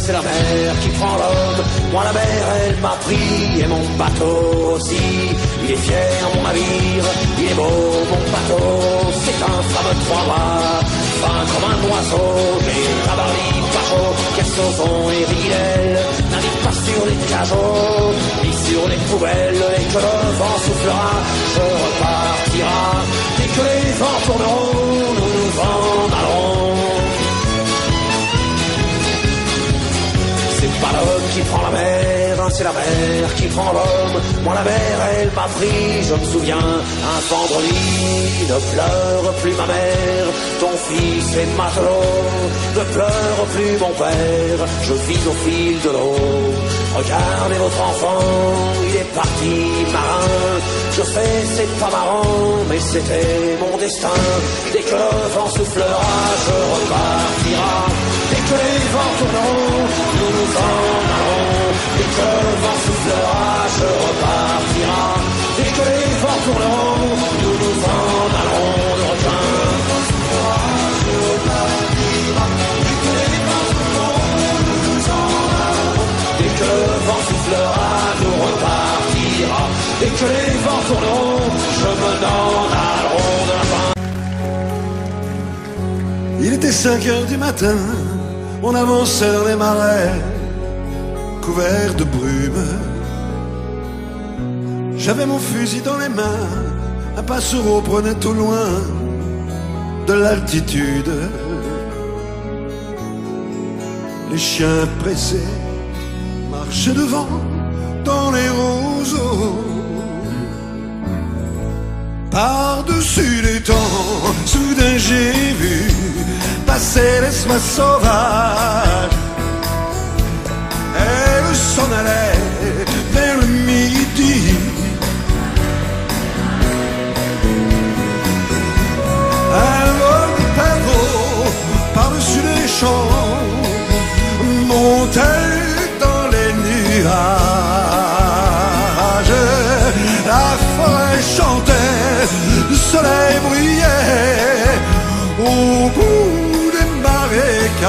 C'est la mer qui prend l'homme. Moi la mer elle m'a pris et mon bateau aussi. Il est fier mon navire, il est beau mon bateau. C'est un fameux 3 mâts, fin comme un oiseau. Mais tabarly, pas chaud, caissons et ridelles navigue pas sur les cajots, ni sur les poubelles. Et que le vent soufflera, je repartira. Dès que les vents tourneront, nous nous en allerons. C'est pas l'homme qui prend la mer, c'est la mer qui prend l'homme. Moi la mer elle m'a pris, je me souviens, un vendredi. Ne pleure plus ma mère, ton fils est matelot. Ne pleure plus mon père, je vis au fil de l'eau. Regardez votre enfant, il est parti marin. Je sais c'est pas marrant, mais c'était mon destin. Dès que le vent soufflera, je repartira. Dès que les vents tourneront, nous nous en allerons. Dès que le vent soufflera, je repartira. Dès que les vents tourneront, nous nous en allerons. Le requin soufflera, je repartira. Dès que les vents tourneront, nous nous en allerons. Dès que le vent soufflera, nous repartira. Dès que les vents tourneront, je me n'en allerons de la fin. Il était 5 heures du matin, on avançait dans les marais, couverts de brume. J'avais mon fusil dans les mains, un passereau prenait au loin de l'altitude. Les chiens pressés marchaient devant dans les roseaux. Par-dessus les temps, soudain j'ai vu passer les soies sauvages. Elle s'en allait vers le midi. Un vol de perdreaux par-dessus les champs montait dans les nuages. La forêt chantait, le soleil brillait au bout des marécages.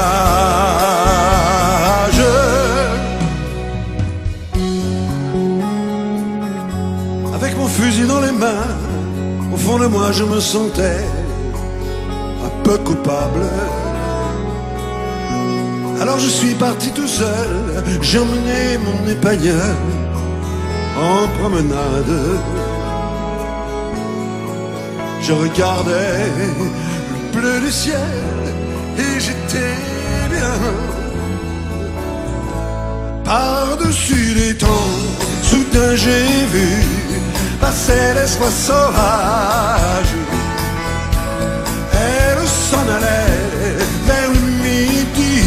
Avec mon fusil dans les mains, au fond de moi je me sentais un peu coupable. Alors je suis parti tout seul, j'ai emmené mon épagneul en promenade. Je regardais le bleu du ciel et j'étais bien. Par-dessus les temps, soudain j'ai vu passer les soies sauvages. Elle s'en allait vers le midi.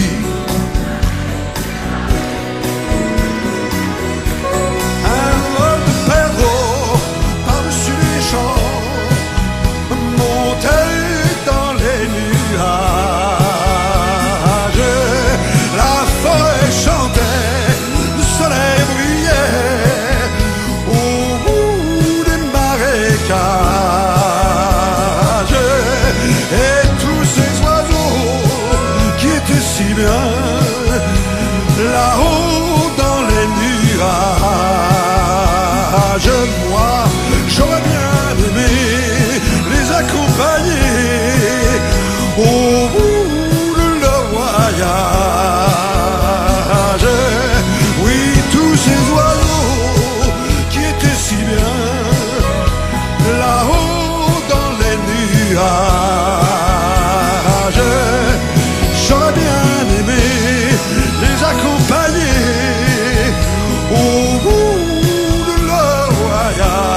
Un vol de perdreaux par-dessus les champs montait dans les nuages. La forêt chantait, le soleil brillait au bout des marécages. Et tous ces oiseaux qui étaient si bien là-haut dans les nuages. Moi, j'aurais bien aimé les accompagner au bout de leur voyage. Oui, tous ces oiseaux qui étaient si bien là-haut dans les nuages. J'aurais bien aimé les accompagner au bout de leur voyage.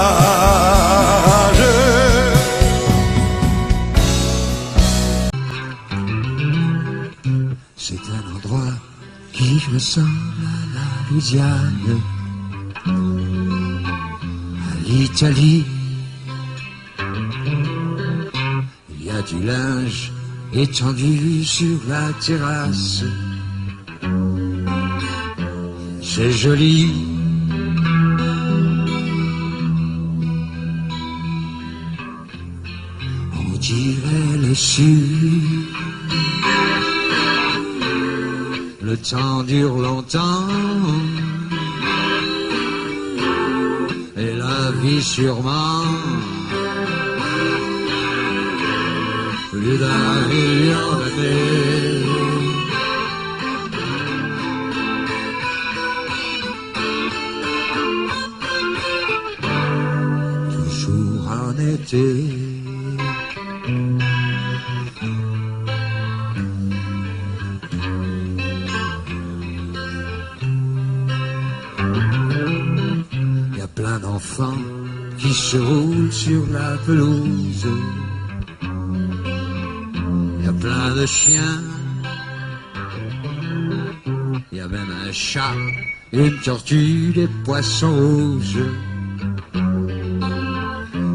C'est un endroit qui ressemble à la Louisiane, à l'Italie. Il y a du linge étendu sur la terrasse. C'est joli. On dirait le sud. Le temps dure longtemps et la vie sûrement. Plus d'un million d'années. Toujours en été. Y a plein d'enfants qui se roulent sur la pelouse. Plein de chiens, il y a même un chat, une tortue, des poissons rouges.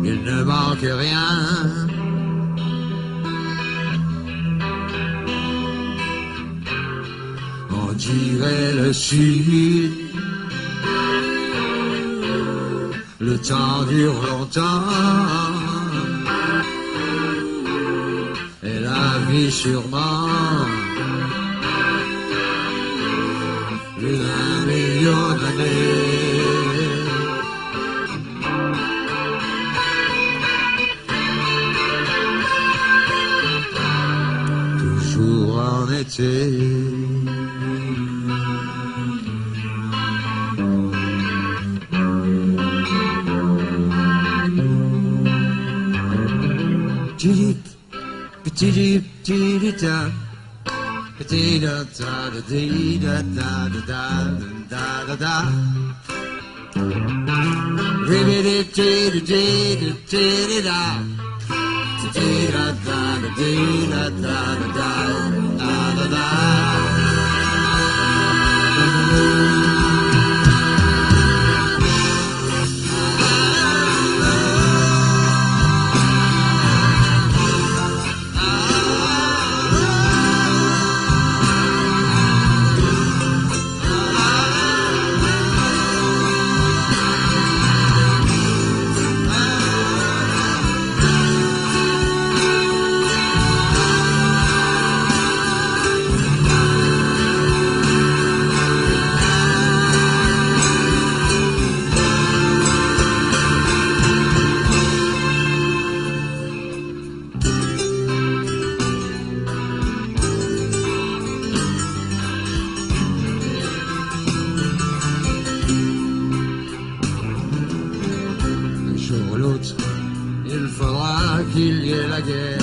Il ne manque rien. On dirait le sud. Le temps dure longtemps. Sûrement plus d'un million d'années. Toujours en été. Il faudra qu'il y ait la guerre.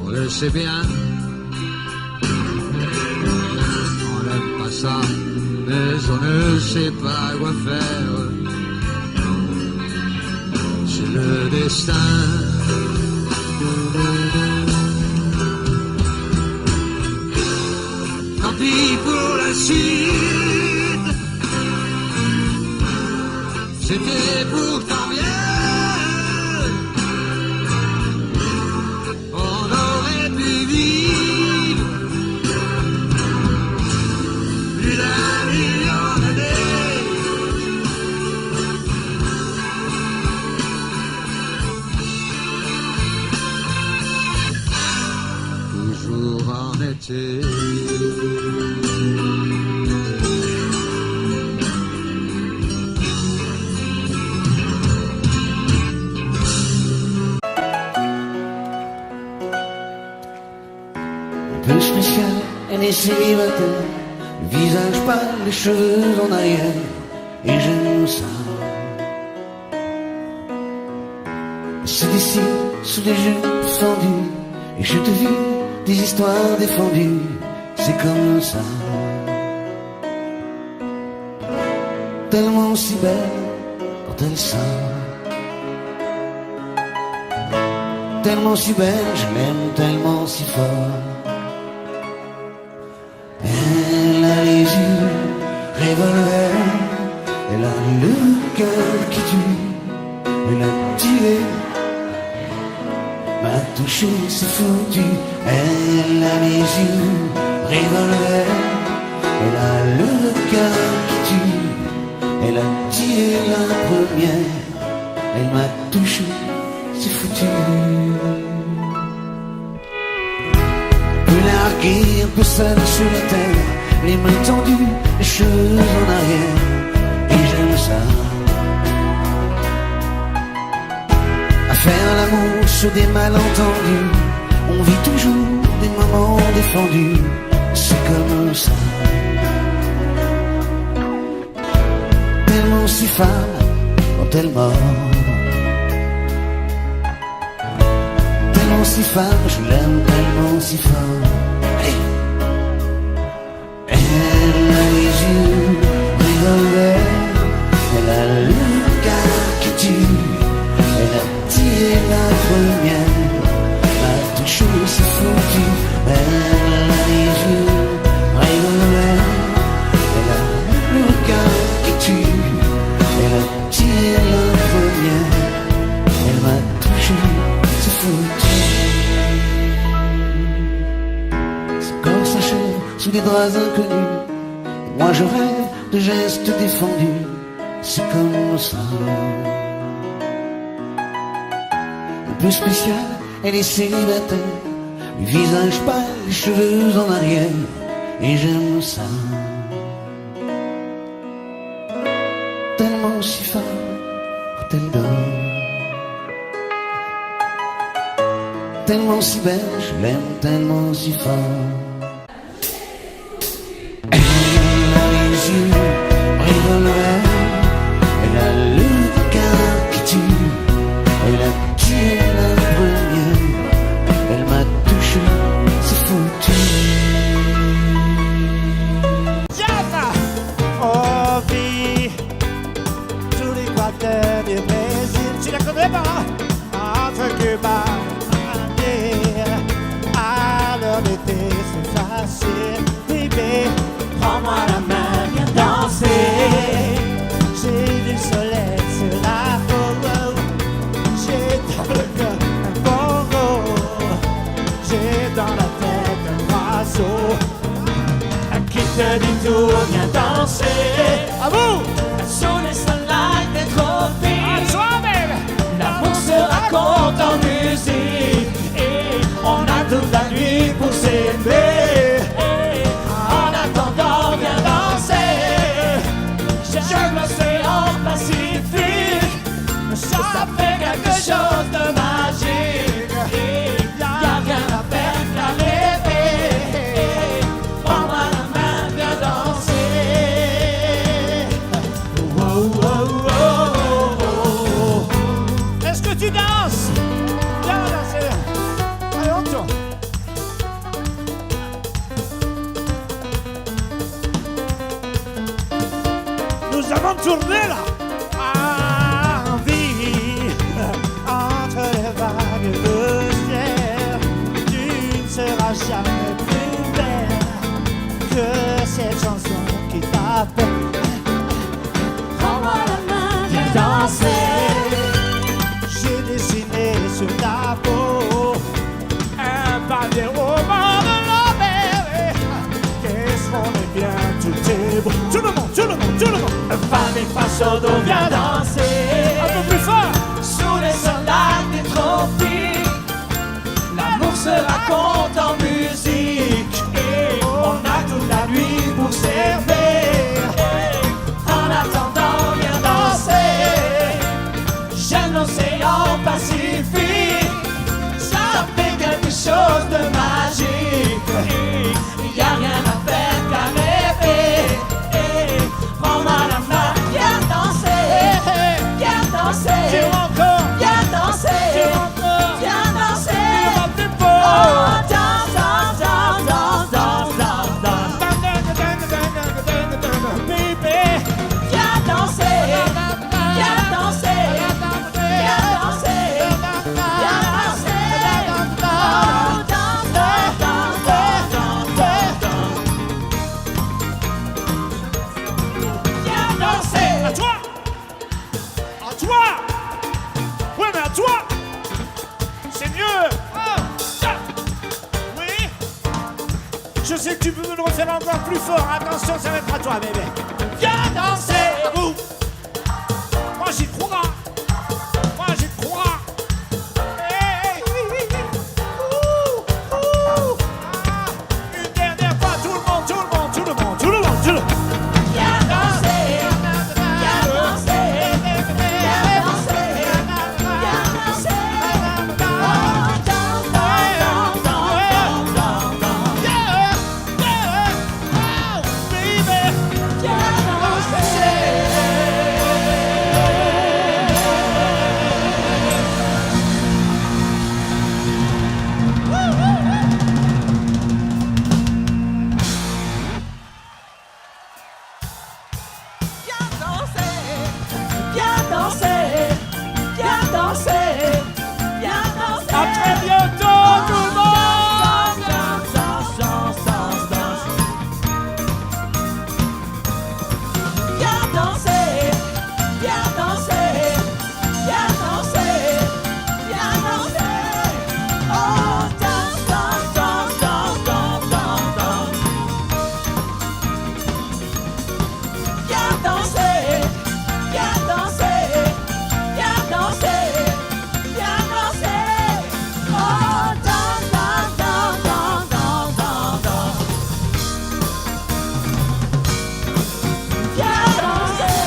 On le sait bien. On n'aime pas ça, mais on ne sait pas quoi faire. C'est le destin. Tant pis pour la suite. C'était pourtant bien. On aurait pu vivre plus d'un million d'années. Toujours en été. Peu spécial, elle est célibataire, le visage pâle, les cheveux en arrière, et j'aime ça. C'est d'ici, sous les jupes fendues, et je te vis des histoires défendues, c'est comme ça. Tellement si belle quand elle sort, tellement si belle, je l'aime tellement si fort. Elle a les yeux revolver, elle a le cœur qui tue, elle a tiré, m'a touché, c'est foutu. Elle a les yeux revolver, elle a le cœur qui tue, elle a tiré la première, elle m'a touché, c'est foutu. Larguée un peu seule sur la terre, les mains tendues, les cheveux en arrière, et j'aime ça. À faire l'amour sur des malentendus, on vit toujours des moments défendus, c'est comme ça. Tellement si femme quand elle mord, tellement si femme, je l'aime tellement si fort. Elle a les yeux revolver, elle a le cœur qui tue, elle a tiré la première, m'a touché, c'est foutu. Elle a les yeux revolver, elle a le cœur qui tue, elle a tiré la première, elle m'a touché, c'est foutu. Son corps s'achève sous des draps inconnus, moi je rêve de gestes défendus, c'est comme ça. Un peu spécial, elle est célibataire, le visage pâle, les cheveux en arrière, et j'aime ça. Tellement si femme quand elle dort, tellement si belle, je l'aime tellement si fort. Revolver, elle a le cœur qui tue, elle a tué la du tout, viens danser. À vous! Sous les soleils des tropiques. L'amour se raconte en musique. Et on a toute la nuit pour s'aimer. En attendant, viens danser. J'aime l'océan Pacifique. Ça fait quelque chose de magique. Y'a rien à faire qu'à rêver. Prends-moi la main, viens danser. Oh, oh, oh, oh, oh. Est-ce que tu danses? Viens danser. Allez, on tourne. Nous avons tourné là. Entre les vagues de ciel, tu ne seras jamais plus belle que cette chanson qui t'appelle. Prends-moi la main, viens danser. J'ai dessiné sur ta peau un pavé au bord de la mer. Qu'est-ce qu'on est bien, tout est beau. Tout le monde, tout le monde, tout le monde. Femme et face au dos, viens danser. Un peu plus fort. Sous les soldats des tropiques, l'amour se raconte en musique. Et on a toute la nuit pour s'aimer. En attendant, viens danser. J'aime l'océan Pacifique. Ça fait quelque chose de magique. Y'a rien à faire qu'à rêver. Prends-moi la main, viens danser. Viens danser. Viens danser. Viens danser. Oh, danse, danse, danse, danse, danse, danse, danse. Baby. Viens danser. Viens danser. Viens danser. Viens danser. Oh, danse, danse, danse, danse, danse. Viens danser. À toi. À toi. Ouais, mais à toi. C'est mieux. Oui. Je sais que tu peux me le refaire encore plus fort. Attention, ça va être à toi, bébé. Viens danser. À vous. Moi, j'y crois. Moi, j'y crois. Hey. Ouh. Ouh. Ah. Une dernière fois, tout le monde, tout le monde, tout le monde, tout le monde, tout le monde. Viens danser. Viens danser. Viens danser. Viens danser. Oh, danse, danse, danse, danse, danse. Yeah, yeah. Oh, baby. Viens danser. Viens danser. Viens danser. Viens danser. Viens danser. À très bientôt, tout le monde. Danse, danse, danse, danse, danse. Viens danser. Viens danser. Viens danser. Viens danser. Oh, danse, danse, danse, danse, danse, danse, danse. Viens danser. Viens danser. Viens danser. Viens danser. Oh, danse, danse, danse, danse, danse, danse, danse. Viens danser.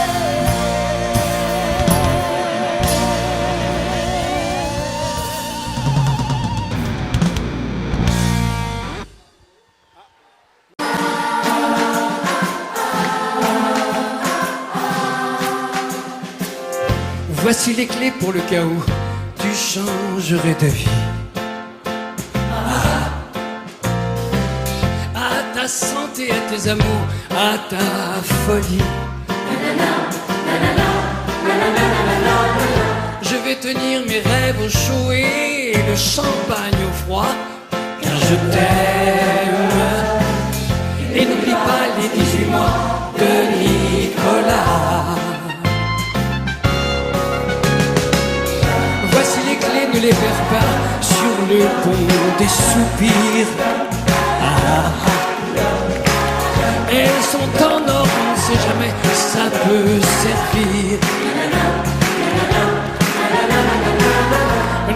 Voici les clés pour le cas où tu changerais de vie. À ta santé, à tes amours, à ta folie. Je vais tenir mes rêves au chaud et le champagne au froid, car je t'aime. Et n'oublie pas les 18 mois de Nicolas. Voici les clés, ne les perds pas sur le pont des soupirs. Elles sont en or, on ne sait jamais, ça peut servir.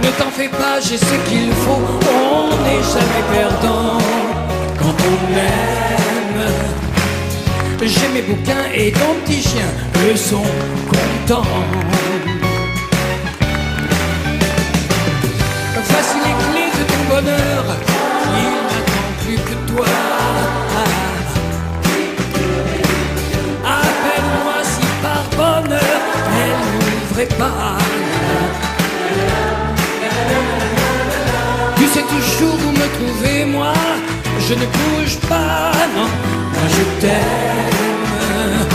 Ne t'en fais pas, j'ai ce qu'il faut, on n'est jamais perdant quand on aime. J'ai mes bouquins et ton petit chien, eux sont contents. Voici les clés de ton bonheur, il n'attend plus que toi. Appelle-moi si par bonheur elle n'ouvrait pas. Tu sais toujours où me trouver, moi je ne bouge pas, non, moi je t'aime.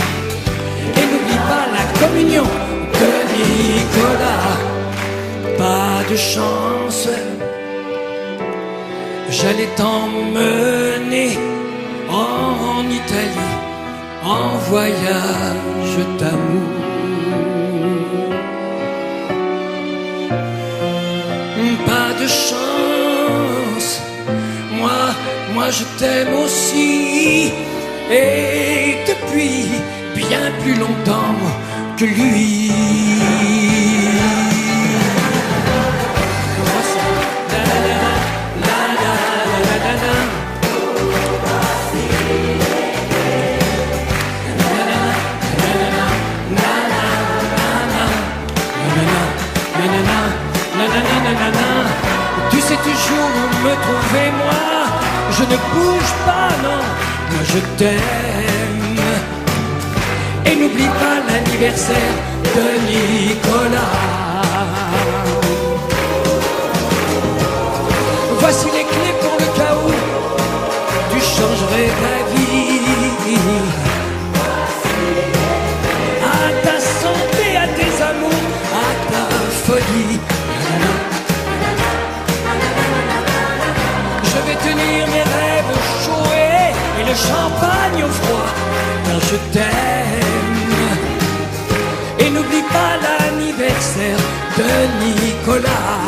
Et n'oublie pas la communion de Nicolas. Pas de chance, j'allais t'emmener en Italie, en voyage d'amour. Pas de chance, moi je t'aime aussi, et depuis bien plus longtemps que lui. Tu sais toujours où me trouver, moi je ne bouge pas, non, moi je t'aime. Et n'oublie pas l'anniversaire de Nicolas. Voici les clés pour le cas où tu changerais ta vie. À ta santé, à tes amours, à ta folie. Je vais tenir mes rêves chauds et le champagne au froid, car je t'aime. Et n'oublie pas l'anniversaire de Nicolas.